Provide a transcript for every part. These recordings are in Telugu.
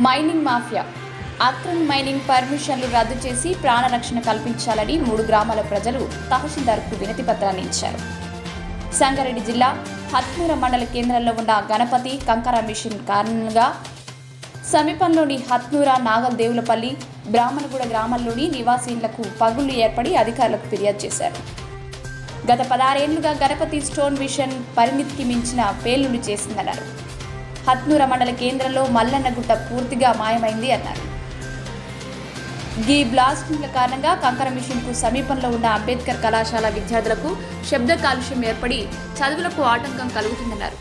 మైనింగ్ మాఫియా అక్రమ్ మైనింగ్ పర్మిషన్లు రద్దు చేసి ప్రాణరక్షణ కల్పించాలని 3 గ్రామాల ప్రజలు తహసీల్దార్కు వినతి పత్రాన్ని ఇచ్చారు. సంగారెడ్డి జిల్లా హత్నూర మండల కేంద్రంలో ఉన్న గణపతి కంకర మిషన్ కారణంగా సమీపంలోని హత్నూర నాగల్దేవులపల్లి బ్రాహ్మణగూడ గ్రామాల్లోని నివాసీలకు పగుళ్లు ఏర్పడి అధికారులకు ఫిర్యాదు చేశారు. గత 16 ఏళ్లుగా గణపతి స్టోన్ మిషన్ పరిమితికి మించిన పేలుళ్లు చేసిందన్నారు. హత్నూర మండల కేంద్రంలో మల్లన్నగుట్ట పూర్తిగా మాయమైంది అన్నారు. ఈ బ్లాస్టింగ్ల కారణంగా కంకర మిషన్కు సమీపంలో ఉన్న అంబేద్కర్ కళాశాల విద్యార్థులకు శబ్ద కాలుష్యం ఏర్పడి చదువులకు ఆటంకం కలుగుతుందన్నారు.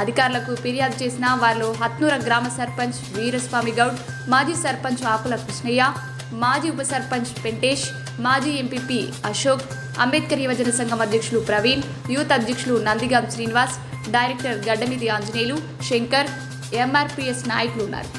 అధికారులకు ఫిర్యాదు చేసిన వారిలో హత్నూర గ్రామ సర్పంచ్ వీరస్వామి గౌడ్, మాజీ సర్పంచ్ ఆకుల కృష్ణయ్య, మాజీ ఉప సర్పంచ్ వెంకటేష్, మాజీ ఎంపీపీ అశోక్, అంబేద్కర్ యువజన సంఘం అధ్యక్షులు ప్రవీణ్, యూత్ అధ్యక్షులు నందిగాం శ్రీనివాస్, డైరెక్టర్ గడ్డమిది ఆంజనేయులు, శంకర్, ఎంఆర్పీఎస్ నాయకులు ఉన్నారు.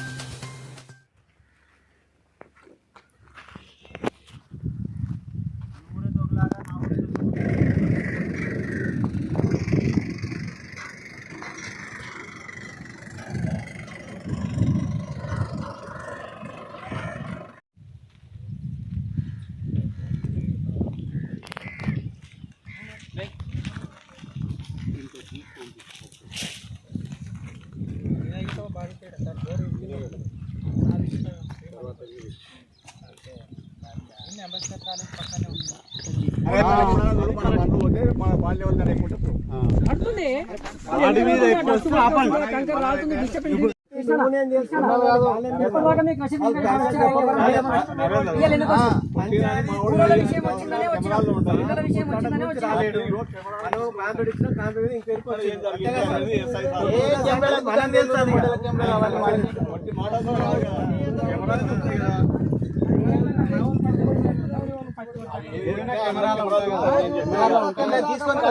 తీసుకొని